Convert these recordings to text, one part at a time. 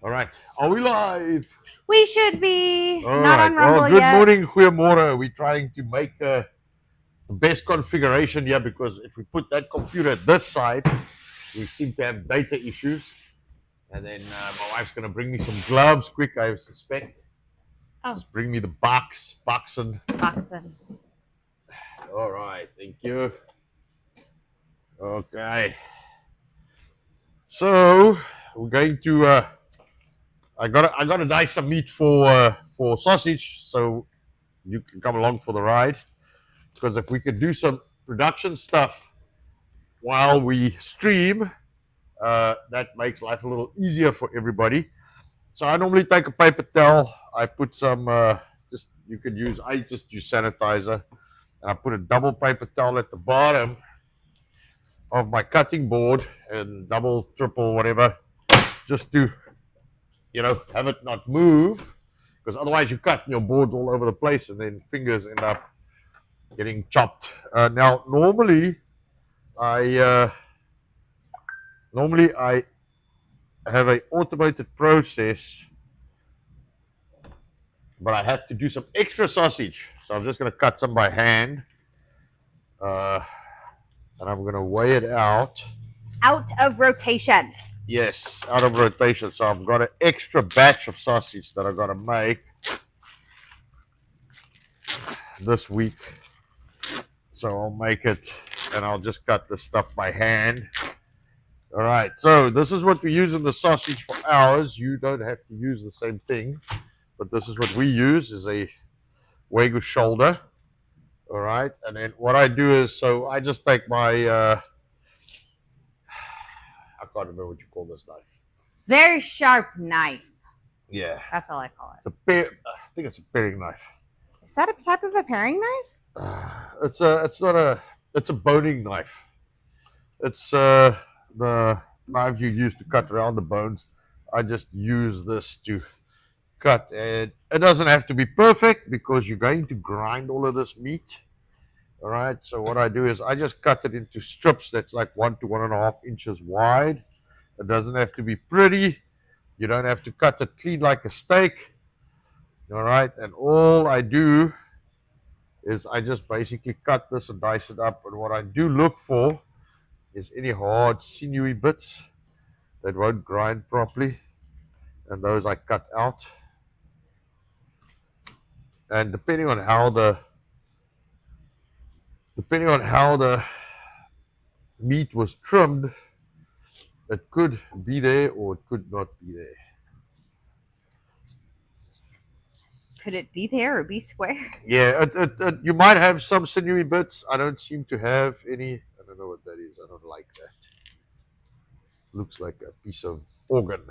All right. Are we live? We should be All not right. on Well, Rumble good yet. morning, goeiemorgen. We're trying to make the best configuration here because if we put that computer at this side, we seem to have data issues. And then my wife's going to bring me some gloves quick, I suspect. Oh. Just bring me the boxen. Boxing. All right. Thank you. Okay. So we're going to. I gotta dice some meat for sausage, so you can come along for the ride. Because if we could do some production stuff while we stream, that makes life a little easier for everybody. So I normally take a paper towel. I put some just you could use. I just use sanitizer, and I put a double paper towel at the bottom of my cutting board and double, triple, whatever, just to have it not move. Because otherwise you cut and your board's all over the place, and then fingers end up getting chopped. Now I normally I have an automated process, but I have to do some extra sausage. So I'm just going to cut some by hand, uh, and I'm going to weigh it out. Out of rotation. Yes, out of rotation. So I've got an extra batch of sausage that I've got to make this week. So I'll make it, and I'll just cut this stuff by hand. All right, so this is what we use in the sausage for ours. You don't have to use the same thing, but this is what we use is a Wagyu shoulder. All right, and then what I do is, so I just take my, I can't remember what you call this knife. Very sharp knife. Yeah, That's all I call it. it's I think it's a paring knife. Is that a type of a paring knife? It's a boning knife. It's the knives you use to cut around the bones. I just use this to cut, and it doesn't have to be perfect because you're going to grind all of this meat. All right. So what I do is I just cut it into strips that's like 1 to 1.5 inches wide. It doesn't have to be pretty. You don't have to cut it clean like a steak. All right. And all I do is I just basically cut this and dice it up. And what I do look for is any hard, sinewy bits that won't grind properly. And those I cut out. And depending on how the meat was trimmed, it could be there or it could not be there. Could it be there or be square? Yeah, you might have some sinewy bits. I don't seem to have any. I don't know what that is. I don't like that. Looks like a piece of organ,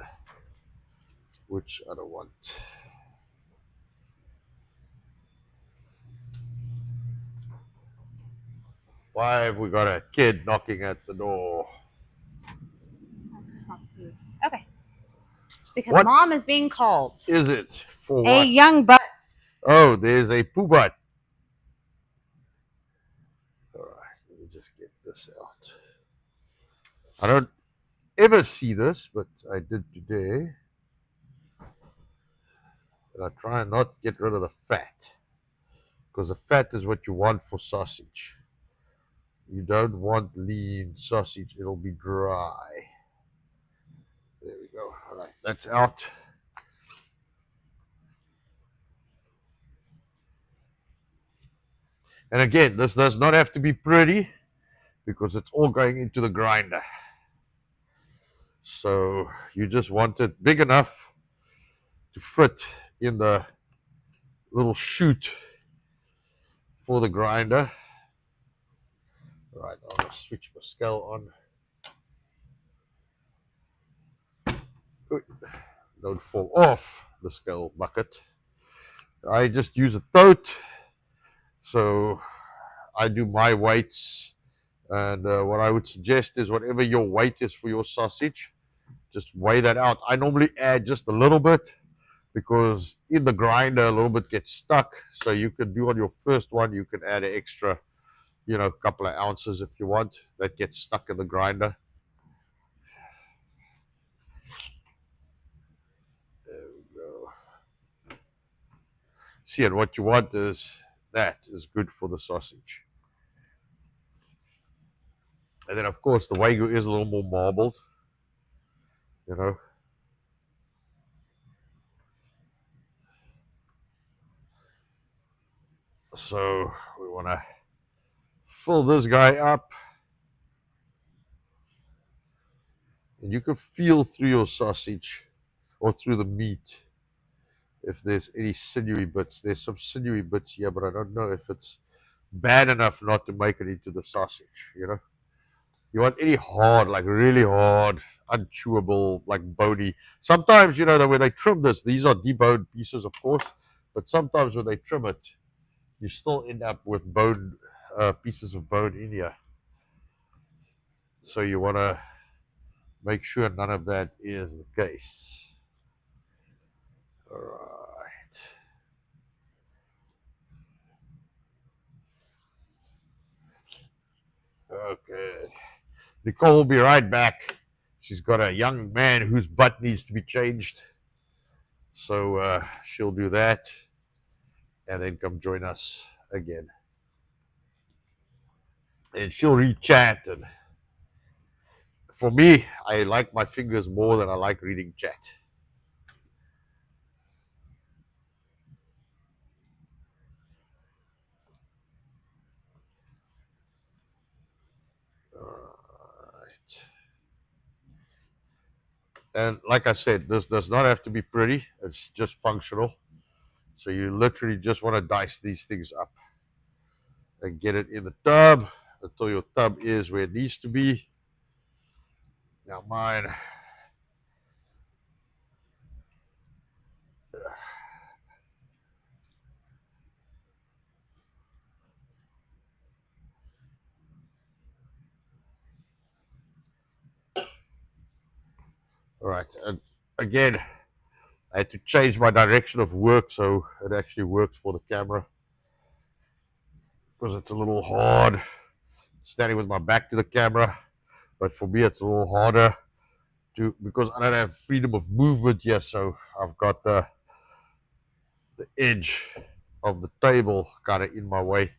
which I don't want. Why have we got a kid knocking at the door? Okay. Because What mom is being called. is it for? A What? young butt. Oh, there's a poo butt. All right, let me just get this out. I don't ever see this, but I did today. And I try and not get rid of the fat, because the fat is what you want for sausage. You don't want lean sausage, it'll be dry. There we go. All right, that's out. And again, this does not have to be pretty because it's all going into the grinder. So you just want it big enough to fit in the little chute for the grinder. All right, I'm going to switch my scale on. Don't fall off the scale bucket. I just use a tote. So I do my weights. And what I would suggest is whatever your weight is for your sausage, just weigh that out. I normally add just a little bit because in the grinder a little bit gets stuck. So you can do on your first one, you can add an extra, couple of ounces if you want. That gets stuck in the grinder. See, and what you want is that is good for the sausage. And then, of course, the Wagyu is a little more marbled, you know. So we want to fill this guy up. And you can feel through your sausage or through the meat if there's any sinewy bits. There's some sinewy bits here, but I don't know if it's bad enough not to make it into the sausage, you know. You want any hard, like really hard, unchewable, like bony. Sometimes, you know, that when they trim this, these are deboned pieces, of course, but sometimes when they trim it, you still end up with bone pieces of bone in here. So you want to make sure none of that is the case. All right. Okay. Nicole will be right back. She's got a young man whose butt needs to be changed. So she'll do that and then come join us again. And she'll read chat. And for me, I like my fingers more than I like reading chat. And like I said, this does not have to be pretty. It's just functional. So you literally just want to dice these things up and get it in the tub until your tub is where it needs to be. Now mine. All right, and again, I had to change my direction of work so it actually works for the camera because it's a little hard standing with my back to the camera. But for me, it's a little harder because I don't have freedom of movement yet. So I've got the edge of the table kind of in my way.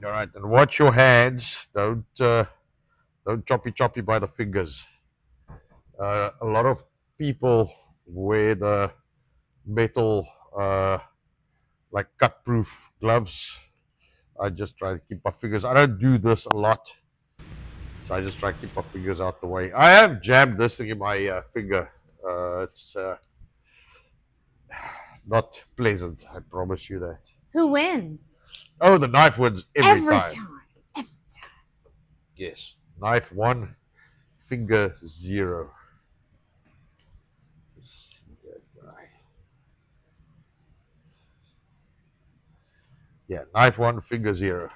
All right, and watch your hands. Don't choppy by the fingers. A lot of people wear the metal like cut-proof gloves. I just try to keep my fingers. I don't do this a lot, so I just try to keep my fingers out the way. I have jammed this thing in my finger. It's not pleasant. I promise you that. Who wins? Oh, the knife wins every time. Every time. Yes, knife 1, finger 0. Yeah, knife 1, finger 0.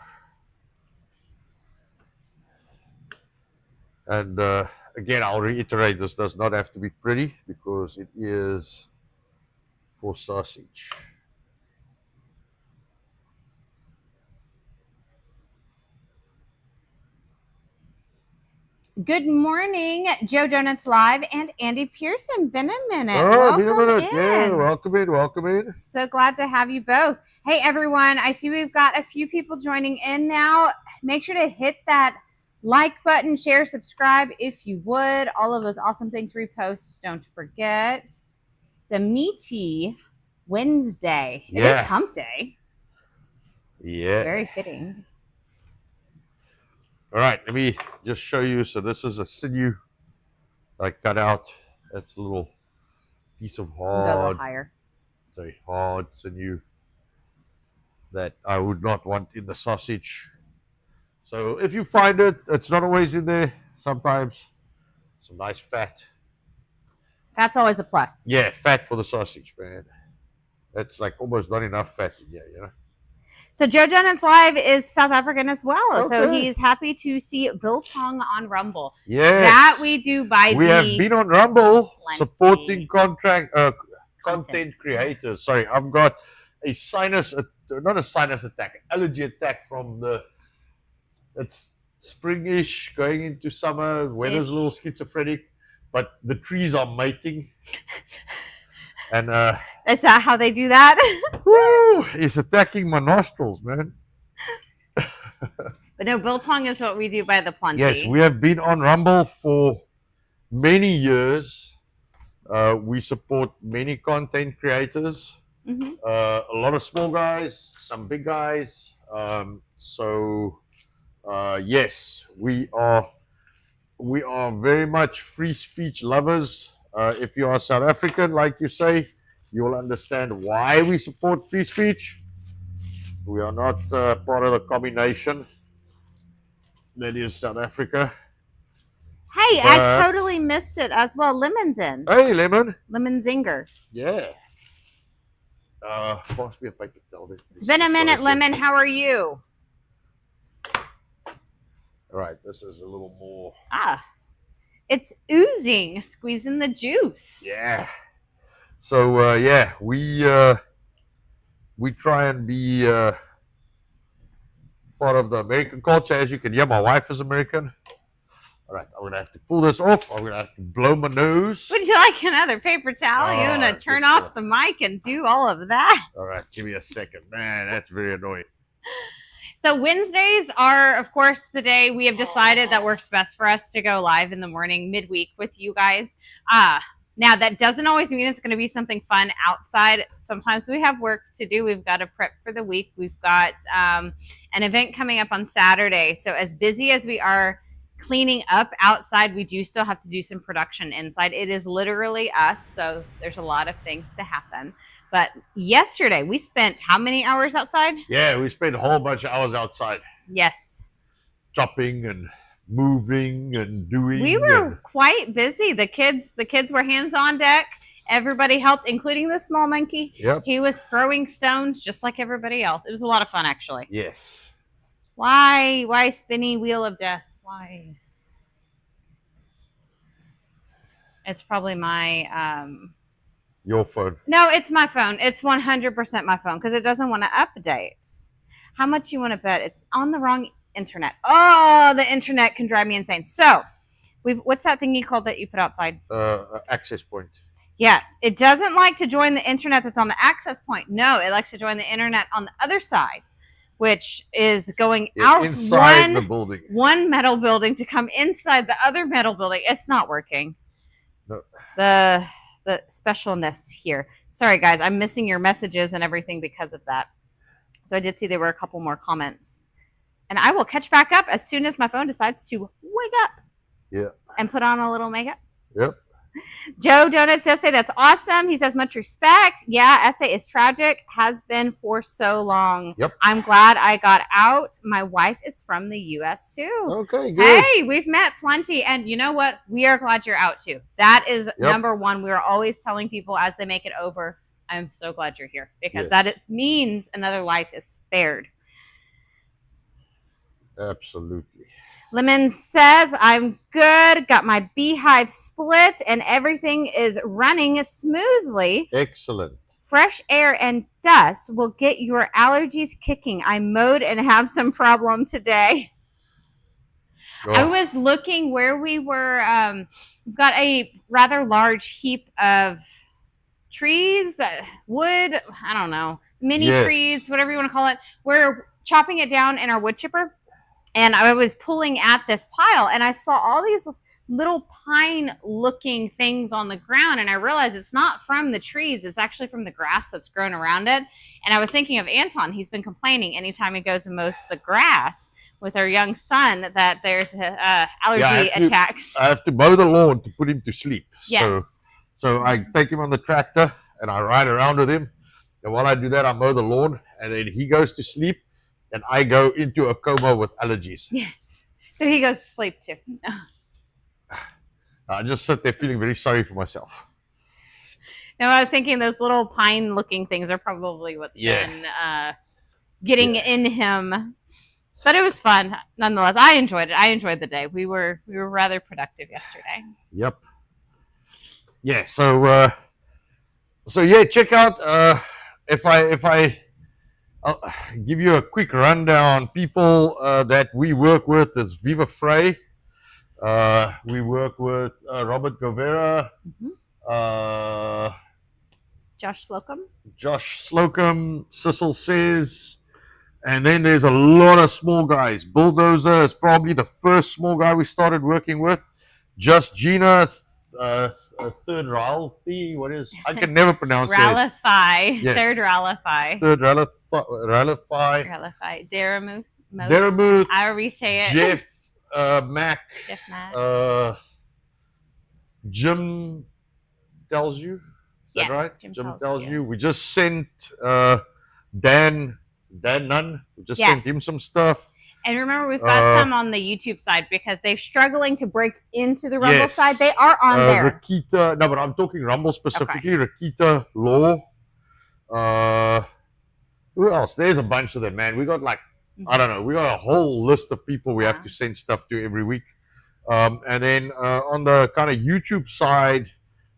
And again, I'll reiterate, this does not have to be pretty because it is for sausage. Good morning, Joe Donuts Live and Andy Pearson. Been a minute. Oh, been a minute. Yeah, welcome in, welcome in. So glad to have you both. Hey, everyone. I see we've got a few people joining in now. Make sure to hit that like button, share, subscribe if you would. All of those awesome things repost. Don't forget. It's a meaty Wednesday. Yeah. It is hump day. Yeah. Very fitting. All right, let me just show you. So this is a sinew I cut out. That's a little piece of Go a little hard, higher. very hard sinew that I would not want in the sausage. So if you find it, it's not always in there. Sometimes some nice fat. Fat's always a plus. Yeah, fat for the sausage, man. That's like almost not enough fat in here, you know. So Joe Donuts Live is South African as well. Okay. So he's happy to see Biltong on Rumble. Yeah. That we do by we have been on Rumble supporting content creators. Sorry, I've got a not a sinus attack, an allergy attack from it's springish going into summer. Weather's a little schizophrenic, but the trees are mating. And Is that how they do that? woo, it's attacking my nostrils, man. But no, biltong is what we do by the plenty. Yes, we have been on Rumble for many years. We support many content creators. A lot of small guys, some big guys. Yes, we are very much free speech lovers. If you are South African, like you say, you will understand why we support free speech. We are not part of the combination that is South Africa. Hey, I totally missed it as well. Lemon's in. Hey, Lemon. Lemon Zinger. Yeah. Pass me a paper towel. It's been a minute, Lemon. How are you? All right, this is a little more. It's oozing, squeezing the juice. Yeah. So yeah, we try and be part of the American culture. As you can hear, my wife is American. All right, I'm gonna have to pull this off. I'm gonna have to blow my nose. Would you like another paper towel? You're gonna turn off the mic and do all of that. All right, give me a second, man. That's very annoying. So Wednesdays are, of course, the day we have decided that works best for us to go live in the morning, midweek with you guys. Now, that doesn't always mean it's going to be something fun outside. Sometimes we have work to do. We've got to prep for the week. We've got an event coming up on Saturday. So as busy as we are cleaning up outside, we do still have to do some production inside. It is literally us. So there's a lot of things to happen. But yesterday, we spent how many hours outside? Yeah, we spent a whole bunch of hours outside. Yes. Chopping and moving and doing. We were quite busy. The kids were hands on deck. Everybody helped, including the small monkey. Yep. He was throwing stones just like everybody else. It was a lot of fun, actually. Yes. Why spinny wheel of death? Why? It's probably my your phone. No, it's my phone. It's 100% my phone because it doesn't want to update. How much you want to bet? It's on the wrong internet. Oh, the internet can drive me insane. So, what's that thing you called that you put outside? Access point. Yes, it doesn't like to join the internet that's on the access point. No, it likes to join the internet on the other side, which is going out inside the building. One metal building to come inside the other metal building. It's not working. No. The specialness here. Sorry, guys, I'm missing your messages and everything because of that. So I did see there were a couple more comments. And I will catch back up as soon as my phone decides to wake up. Yeah. And put on a little makeup. Yep. Joe Donuts does say that's awesome. He says much respect. Yeah, essay is tragic. Has been for so long. Yep. I'm glad I got out. My wife is from the U.S. too. Okay, good. Hey, we've met plenty. And you know what? We are glad you're out too. That is number one. We are always telling people as they make it over, I'm so glad you're here. Because that it means another life is spared. Absolutely. Lemon says, I'm good, got my beehive split, and everything is running smoothly. Excellent. Fresh air and dust will get your allergies kicking. I mowed and have some problem today. Oh. I was looking where we were. We've got a rather large heap of trees, wood, I don't know, mini trees, whatever you want to call it. We're chopping it down in our wood chipper. And I was pulling at this pile and I saw all these little pine looking things on the ground. And I realized it's not from the trees. It's actually from the grass that's grown around it. And I was thinking of Anton. He's been complaining anytime he goes and mows the grass with our young son that there's allergy attacks. I have to mow the lawn to put him to sleep. Yes. So I take him on the tractor and I ride around with him. And while I do that, I mow the lawn and then he goes to sleep. And I go into a coma with allergies. Yeah. So he goes to sleep too. I just sit there feeling very sorry for myself. No, I was thinking those little pine-looking things are probably what's been getting in him. But it was fun, nonetheless. I enjoyed it. I enjoyed the day. We were rather productive yesterday. Yep. Yeah. So yeah, check out if I'll give you a quick rundown. People that we work with is Viva Frey. We work with Robert Govera. Josh Slocum. Josh Slocum, Sissel says. And then there's a lot of small guys. Bulldozer is probably the first small guy we started working with. Just Gina, third Ralphie. What is? I can never pronounce it. Ralify. Yes. Third Ralify. Third Ralify. Ralify. Daramuth. Daramuth. However you say it. Jeff Mac. Jeff Mac. Jim tells you. Is that Yes, right? Jim tells tells you. We just sent Dan Nunn. We just sent him some stuff. And remember, we've got some on the YouTube side because they're struggling to break into the Rumble side. They are on there. Rakita, no, but I'm talking Rumble specifically. Okay. Rakita Law. Who else? There's a bunch of them, man. We got like, I don't know, we got a whole list of people we have to send stuff to every week. And then on the kind of YouTube side,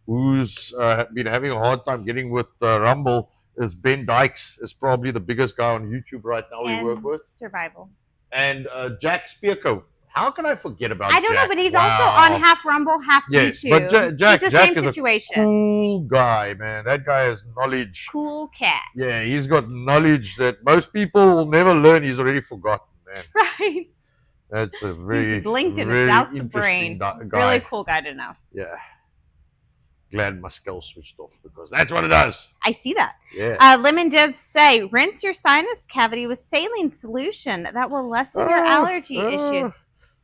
who's been having a hard time getting with Rumble is Ben Dykes. Is probably the biggest guy on YouTube right now we work with. Survival. And Jack Spearco. How can I forget about I don't know, but he's also on half Rumble, half YouTube. But Jack same is situation. A cool guy, man. That guy has knowledge. Cool cat. Yeah, he's got knowledge that most people will never learn. He's already forgotten, man. Right. That's a very, he's blinked and very it's out the brain. Guy. Really cool guy to know. Yeah. Glad my skull switched off because that's what it does. I see that. Yeah. Lemon did say, rinse your sinus cavity with saline solution. That will lessen your allergy issues.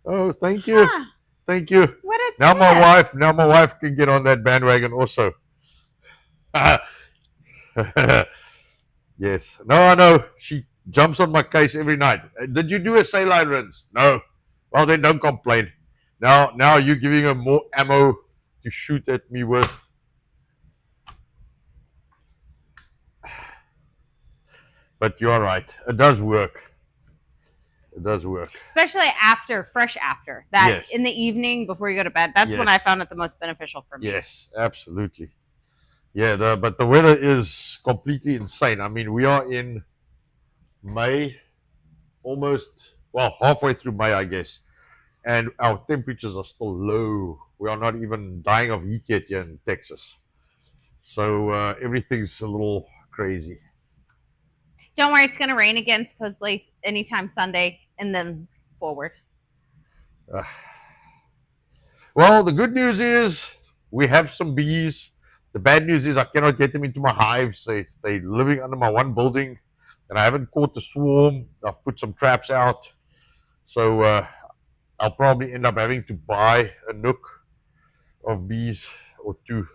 Oh, thank you. Huh. Thank you. What a now tip. my wife can get on that bandwagon also. Yes. No, I know. She jumps on my case every night. Did you do a saline rinse? No. Well, then don't complain. Now you're giving her more ammo to shoot at me with. But you're right. It does work. It does work. Especially fresh after. That in the evening before you go to bed. That's when I found it the most beneficial for me. Yes, absolutely. Yeah, but the weather is completely insane. I mean, we are in May, halfway through May, I guess. And our temperatures are still low. We are not even dying of heat yet here in Texas. So everything's a little crazy. Don't worry, it's going to rain again, supposedly, anytime Sunday, and then forward. Well, the good news is we have some bees. The bad news is I cannot get them into my hives. They're living under my one building, and I haven't caught the swarm. I've put some traps out. So I'll probably end up having to buy a nook of bees or two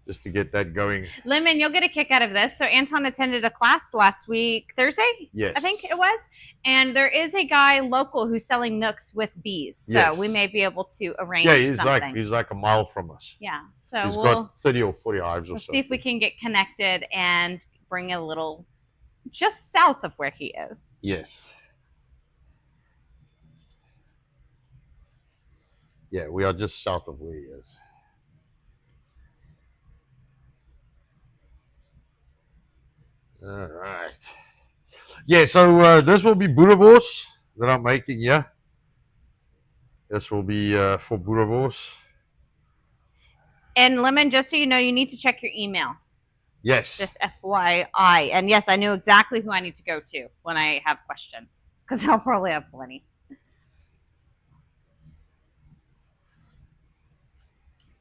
just to get that going. Lemon, you'll get a kick out of this. So Anton attended a class last week, Thursday, yes. I think it was. And there is a guy local who's selling nooks with bees. So we may be able to arrange something. He's like a mile from us. Yeah. So he's got 30 or 40 hives or so. See if we can get connected and bring a little just south of where he is. Yes. Yeah, we are just south of where he is. All right. Yeah, so this will be Boerewors that I'm making here. This will be for Boerewors. And Lemon, just so you know, you need to check your email. Yes. Just FYI. And yes, I know exactly who I need to go to when I have questions, because I'll probably have plenty.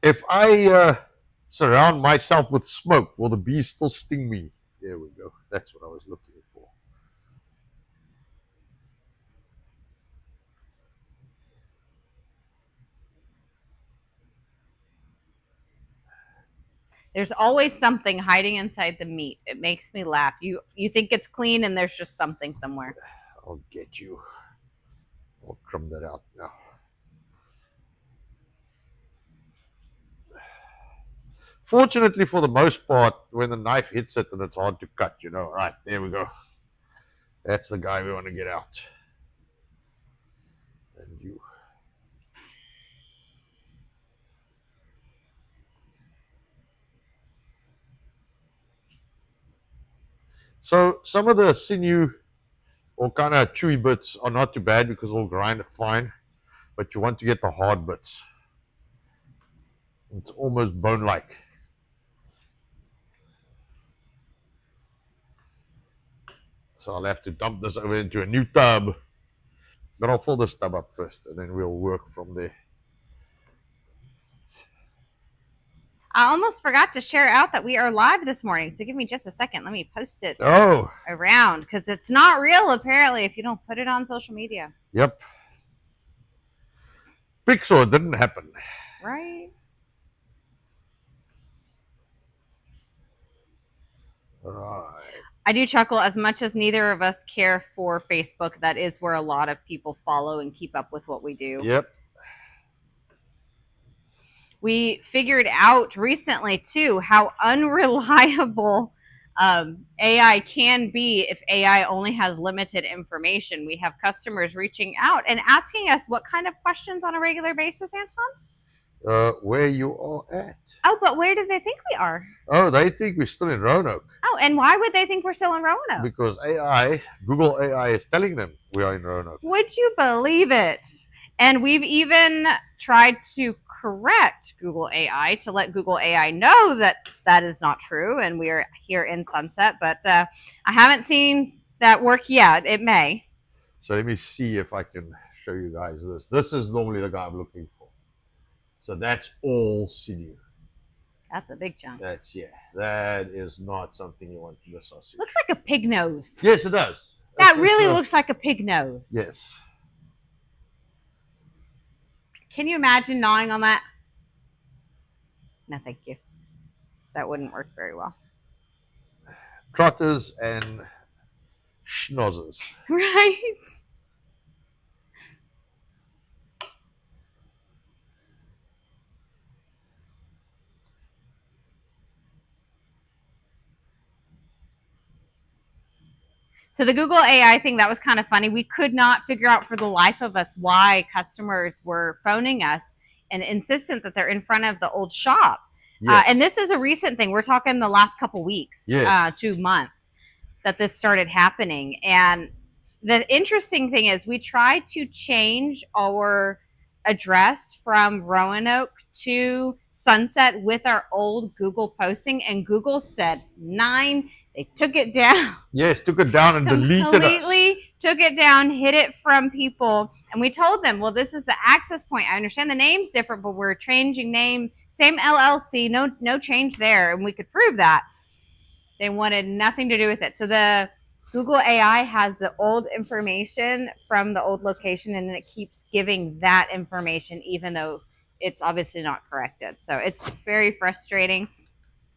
If I surround myself with smoke, will the bees still sting me? There we go. That's what I was looking for. There's always something hiding inside the meat. It makes me laugh. You think it's clean and there's just something somewhere. I'll get you. I'll trim that out now. Fortunately, for the most part, when the knife hits it, then it's hard to cut, you know. Right, there we go. That's the guy we want to get out. And you. So some of the sinew or kind of chewy bits are not too bad because it'll grind fine, but you want to get the hard bits. It's almost bone-like. So I'll have to dump this over into a new tub. But I'll fill this tub up first, and then we'll work from there. I almost forgot to share out that we are live this morning. So give me just a second. Let me post it around because it's not real apparently if you don't put it on social media. Yep. Pixel, it didn't happen. Right. Right. I do chuckle as much as neither of us care for Facebook. That is where a lot of people follow and keep up with what we do. Yep. We figured out recently, too, how unreliable AI can be if AI only has limited information. We have customers reaching out and asking us what kind of questions on a regular basis, Anton? Where you are at. Oh, but where do they think we are? Oh, they think we're still in Roanoke. Oh, and why would they think we're still in Roanoke? Because Google AI is telling them we are in Roanoke. Would you believe it? And we've even tried to correct Google AI to let Google AI know that that is not true and we are here in Sunset, but I haven't seen that work yet. It may. So let me see if I can show you guys this. This is normally the guy I'm looking for. So that's all sinew. That's a big chunk. That is not something you want to do sausage. Looks like a pig nose. Yes, it does. That really looks like a pig nose. Yes. Can you imagine gnawing on that? No, thank you. That wouldn't work very well. Trotters and schnozzers. Right? So the Google AI thing, that was kind of funny. We could not figure out for the life of us why customers were phoning us and insistent that they're in front of the old shop. Yes. And this is a recent thing. We're talking the last couple weeks, yes. 2 months that this started happening. And the interesting thing is we tried to change our address from Roanoke to Sunset with our old Google posting, and Google said 9. They took it down. Yes, took it down and deleted us. Completely took it down, hid it from people. And we told them, well, this is the access point. I understand the name's different, but we're changing name. Same LLC, no change there. And we could prove that. They wanted nothing to do with it. So the Google AI has the old information from the old location, and then it keeps giving that information, even though it's obviously not corrected. So it's very frustrating.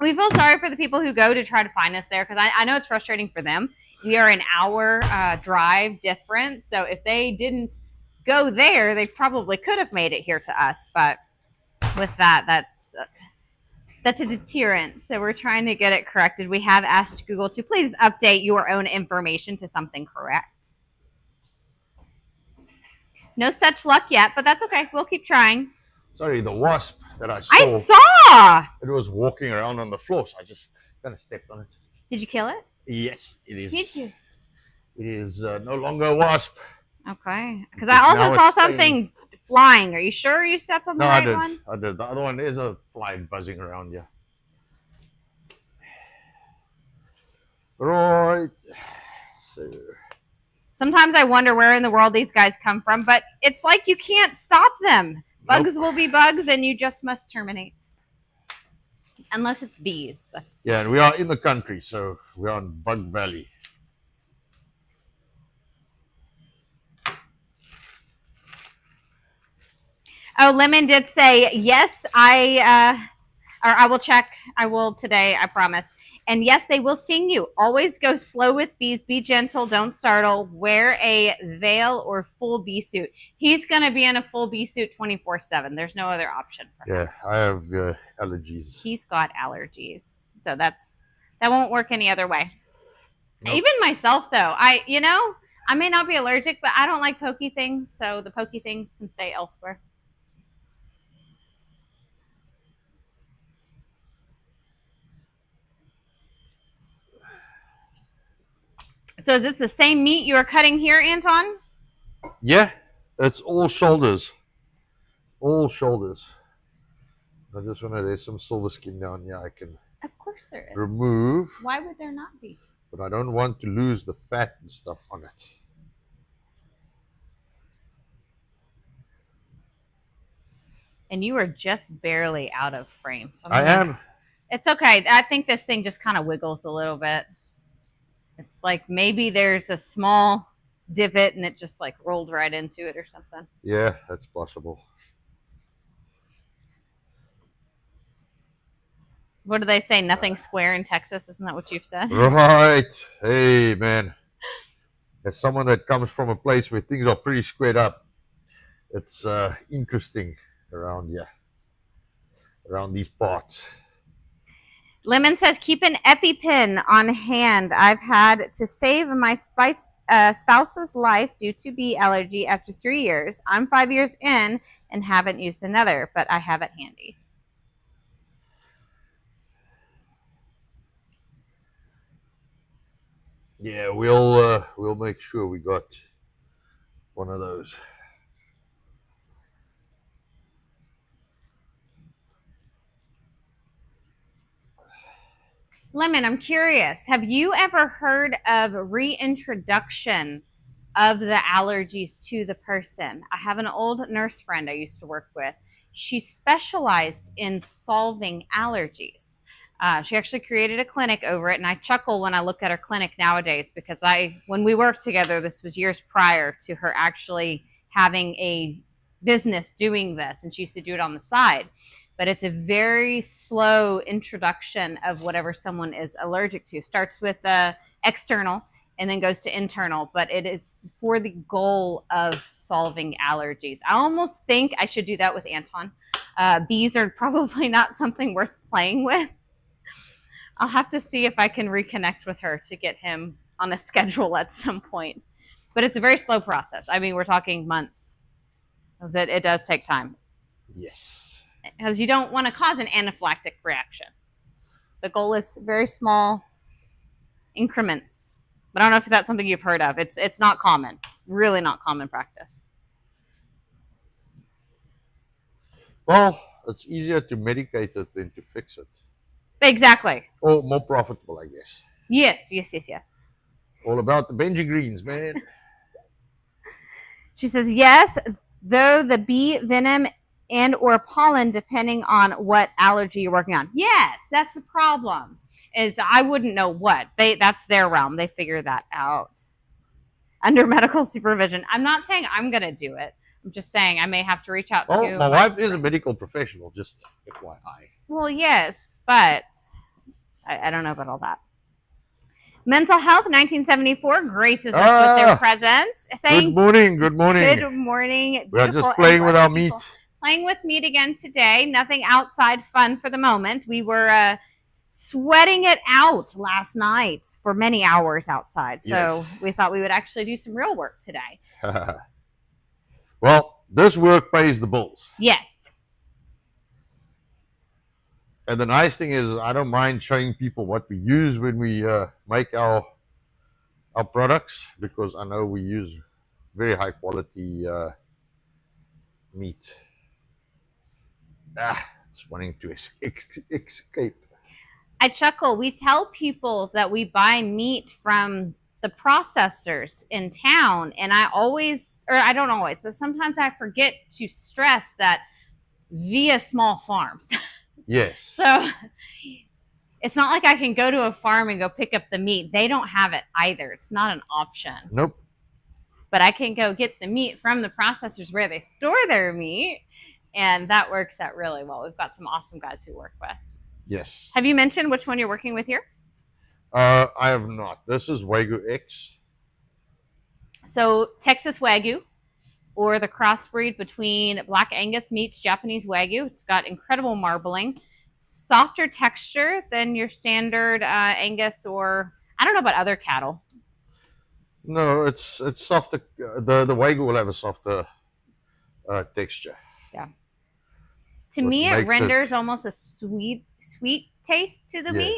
We feel sorry for the people who go to try to find us there, because I know it's frustrating for them. We are an hour drive difference, so if they didn't go there, they probably could have made it here to us. But with that, that's a deterrent. So we're trying to get it corrected. We have asked Google to please update your own information to something correct. No such luck yet, but that's okay. We'll keep trying. Sorry, the wasp that I saw. It was walking around on the floor, so I just kind of stepped on it. Did you kill it? Yes, it is. Did you? It is no longer a wasp. Okay. Because I also saw something flying. Are you sure you stepped on the right one? I did. The other one is a fly buzzing around, yeah. Right. So. Sometimes I wonder where in the world these guys come from, but it's like you can't stop them. Bugs will be bugs, and you just must terminate. Unless it's bees. Yeah, and we are in the country, so we're on Bug Valley. Oh, Lemon did say, yes, I will check. I will today, I promise. And yes, they will sting you. Always go slow with bees. Be gentle. Don't startle. Wear a veil or full bee suit. He's going to be in a full bee suit 24/7. There's no other option for him. Yeah, I have allergies. He's got allergies. So that won't work any other way. Nope. Even myself, though, I may not be allergic, but I don't like pokey things. So the pokey things can stay elsewhere. So is it the same meat you are cutting here, Anton? Yeah, it's all shoulders. All shoulders. I just want to, there's some silver skin down here I can of course there is. Remove. Why would there not be? but I don't want to lose the fat and stuff on it. And you are just barely out of frame. So I am. It's okay. I think this thing just kind of wiggles a little bit. It's like maybe there's a small divot and it just like rolled right into it or something. Yeah, that's possible. What do they say? Nothing square in Texas. Isn't that what you've said? Right. Hey, man. As someone that comes from a place where things are pretty squared up, it's interesting around here, around these parts. Lemon says, keep an EpiPen on hand. I've had to save my spouse's life due to bee allergy after 3 years. I'm 5 years in and haven't used another, but I have it handy. Yeah, we'll make sure we got one of those. Lemon, I'm curious. Have you ever heard of reintroduction of the allergies to the person? I have an old nurse friend I used to work with. She specialized in solving allergies. She actually created a clinic over it, and I chuckle when I look at her clinic nowadays because when we worked together, this was years prior to her actually having a business doing this, and she used to do it on the side. But it's a very slow introduction of whatever someone is allergic to. Starts with external and then goes to internal, but it is for the goal of solving allergies. I almost think I should do that with Anton. Bees are probably not something worth playing with. I'll have to see if I can reconnect with her to get him on a schedule at some point. But it's a very slow process. I mean, we're talking months. It does take time. Yes. Because you don't want to cause an anaphylactic reaction. The goal is very small increments. But I don't know if that's something you've heard of. It's not common. Really not common practice. Well, it's easier to medicate it than to fix it. Exactly. Or more profitable, I guess. Yes. All about the Benji greens, man. She says, yes, though the bee venom and or pollen, depending on what allergy you're working on. Yes, that's the problem. Is I wouldn't know what. That's their realm. They figure that out. Under medical supervision. I'm not saying I'm going to do it. I'm just saying I may have to reach out to my wife is a medical professional, just FYI. Well, yes, but I don't know about all that. Mental Health 1974 graces us with their presence. Saying, good morning. Good morning. We are just playing with our meat. Playing with meat again today. Nothing outside fun for the moment. We were sweating it out last night for many hours outside. So we thought we would actually do some real work today. Well, this work pays the bills. Yes. And the nice thing is I don't mind showing people what we use when we make our products, because I know we use very high quality meat. It's wanting to escape. I chuckle. We tell people that we buy meat from the processors in town, and I don't always, but sometimes I forget to stress that via small farms. Yes. So it's not like I can go to a farm and go pick up the meat. They don't have it either. It's not an option. Nope. But I can go get the meat from the processors where they store their meat, and that works out really well. We've got some awesome guys who work with. Yes. Have you mentioned which one you're working with here? I have not. This is Wagyu X. So Texas Wagyu, or the crossbreed between Black Angus meets Japanese Wagyu. It's got incredible marbling, softer texture than your standard Angus, or I don't know about other cattle. No, it's softer. The Wagyu will have a softer texture. Yeah. To me, it renders almost a sweet taste to the meat.